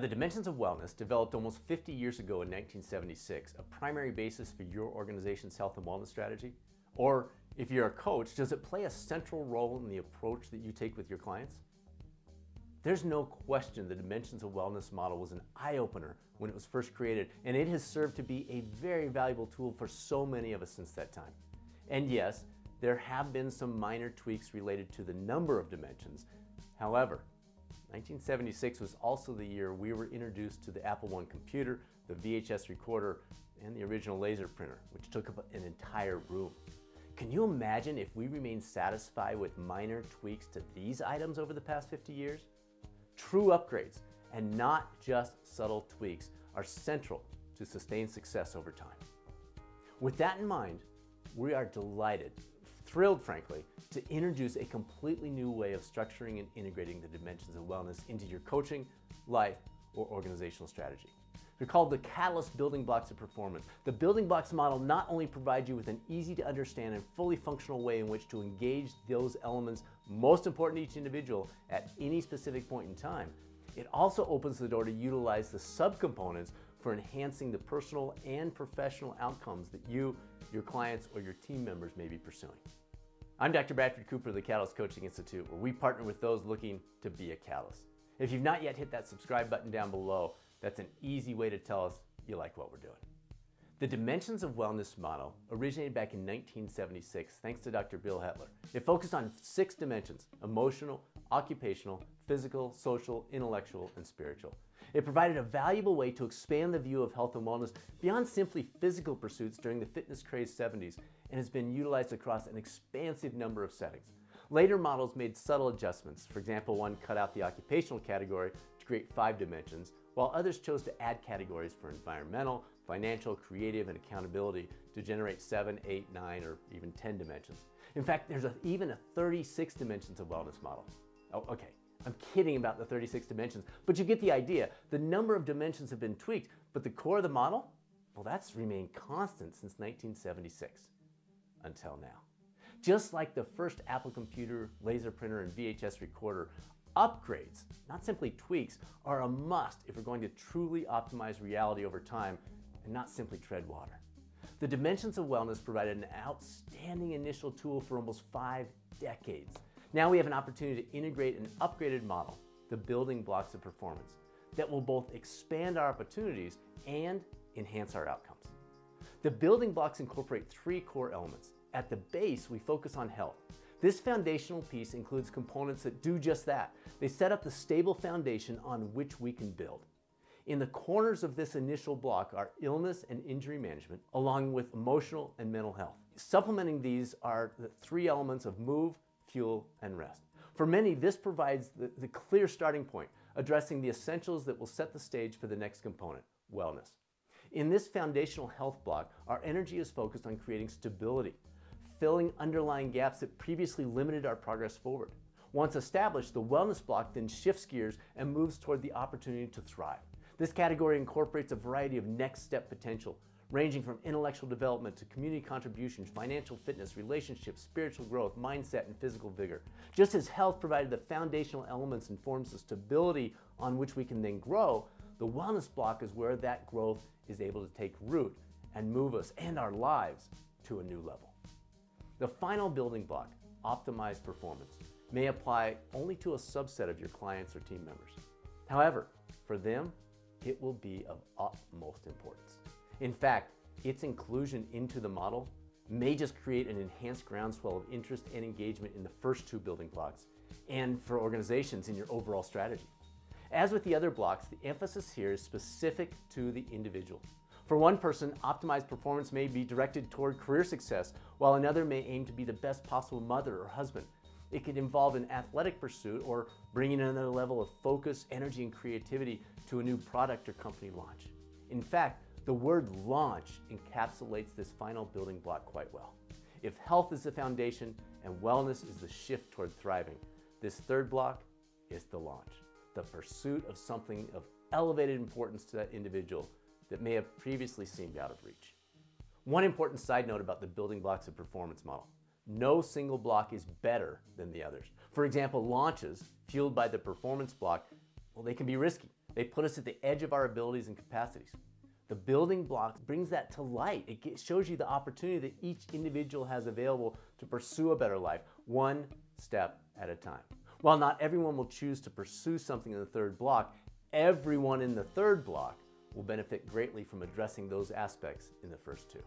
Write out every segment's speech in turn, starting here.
The dimensions of wellness, developed almost 50 years ago in 1976, a primary basis for your organization's health and wellness strategy? Or if you're a coach, does it play a central role in the approach that you take with your clients? There's no question the dimensions of wellness model was an eye-opener when it was first created, and it has served to be a very valuable tool for so many of us since that time. And yes, there have been some minor tweaks related to the number of dimensions. However, 1976 was also the year we were introduced to the Apple I computer, the VHS Recorder, and the original laser printer, which took up an entire room. Can you imagine if we remained satisfied with minor tweaks to these items over the past 50 years? True upgrades, and not just subtle tweaks, are central to sustained success over time. With that in mind, we are delighted, thrilled frankly, to introduce a completely new way of structuring and integrating the dimensions of wellness into your coaching, life, or organizational strategy. They're called the Catalyst Building Blocks of Performance. The Building Blocks model not only provides you with an easy to understand and fully functional way in which to engage those elements most important to each individual at any specific point in time, it also opens the door to utilize the subcomponents for enhancing the personal and professional outcomes that you, your clients, or your team members may be pursuing. I'm Dr. Bradford Cooper of the Catalyst Coaching Institute, where we partner with those looking to be a catalyst. If you've not yet hit that subscribe button down below, that's an easy way to tell us you like what we're doing. The Dimensions of Wellness model originated back in 1976 thanks to Dr. Bill Hetler. It focused on 6 dimensions: emotional, occupational, physical, social, intellectual, and spiritual. It provided a valuable way to expand the view of health and wellness beyond simply physical pursuits during the fitness-crazed 70s, and has been utilized across an expansive number of settings. Later models made subtle adjustments. For example, one cut out the occupational category to create 5 dimensions, while others chose to add categories for environmental, financial, creative, and accountability to generate 7, 8, 9, or even 10 dimensions. In fact, there's even a 36 dimensions of wellness model. Oh, okay, I'm kidding about the 36 dimensions, but you get the idea. The number of dimensions have been tweaked, but the core of the model, well, that's remained constant since 1976, until now. Just like the first Apple computer, laser printer, and VHS recorder, upgrades, not simply tweaks, are a must if we're going to truly optimize reality over time and not simply tread water. The Dimensions of Wellness provided an outstanding initial tool for almost 5 decades. Now we have an opportunity to integrate an upgraded model, the Building Blocks of Performance, that will both expand our opportunities and enhance our outcomes. The building blocks incorporate 3 core elements. At the base, we focus on health. This foundational piece includes components that do just that. They set up the stable foundation on which we can build. In the corners of this initial block are illness and injury management, along with emotional and mental health. Supplementing these are the 3 elements of move, fuel, and rest. For many, this provides the clear starting point, addressing the essentials that will set the stage for the next component, wellness. In this foundational health block, our energy is focused on creating stability, filling underlying gaps that previously limited our progress forward. Once established, the wellness block then shifts gears and moves toward the opportunity to thrive. This category incorporates a variety of next step potential, ranging from intellectual development to community contributions, financial fitness, relationships, spiritual growth, mindset, and physical vigor. Just as health provided the foundational elements and forms the stability on which we can then grow, the wellness block is where that growth is able to take root and move us and our lives to a new level. The final building block, optimized performance, may apply only to a subset of your clients or team members. However, for them, it will be of utmost importance. In fact, its inclusion into the model may just create an enhanced groundswell of interest and engagement in the first 2 building blocks, and for organizations in your overall strategy. As with the other blocks, the emphasis here is specific to the individual. For one person, optimized performance may be directed toward career success, while another may aim to be the best possible mother or husband. It could involve an athletic pursuit or bringing another level of focus, energy, and creativity to a new product or company launch. In fact, the word launch encapsulates this final building block quite well. If health is the foundation and wellness is the shift toward thriving, this 3rd block is the launch, the pursuit of something of elevated importance to that individual that may have previously seemed out of reach. One important side note about the building blocks of performance model: no single block is better than the others. For example, launches fueled by the performance block, well, they can be risky. They put us at the edge of our abilities and capacities. The building blocks brings that to light. It shows you the opportunity that each individual has available to pursue a better life, one step at a time. While not everyone will choose to pursue something in the third block, everyone in the third block will benefit greatly from addressing those aspects in the first two.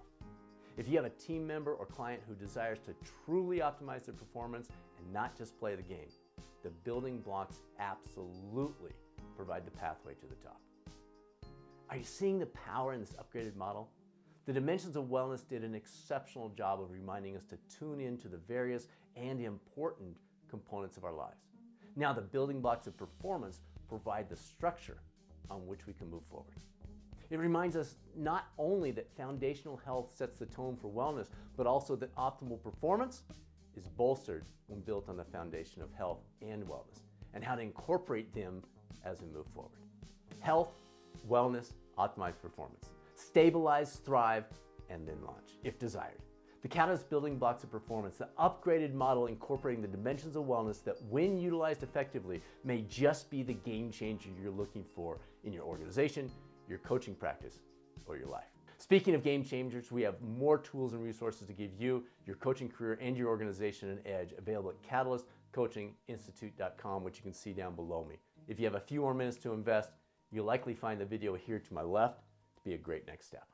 If you have a team member or client who desires to truly optimize their performance and not just play the game, the building blocks absolutely provide the pathway to the top. Are you seeing the power in this upgraded model? The Dimensions of Wellness did an exceptional job of reminding us to tune in to the various and important components of our lives. Now the building blocks of performance provide the structure on which we can move forward. It reminds us not only that foundational health sets the tone for wellness, but also that optimal performance is bolstered when built on the foundation of health and wellness, and how to incorporate them as we move forward. Health, wellness, optimized performance. Stabilize, thrive, and then launch, if desired. The Catalyst building blocks of performance, the upgraded model incorporating the dimensions of wellness that, when utilized effectively, may just be the game changer you're looking for in your organization, your coaching practice, or your life. Speaking of game changers, we have more tools and resources to give you, your coaching career, and your organization an edge available at catalystcoachinginstitute.com, which you can see down below me. If you have a few more minutes to invest, you'll likely find the video here to my left to be a great next step.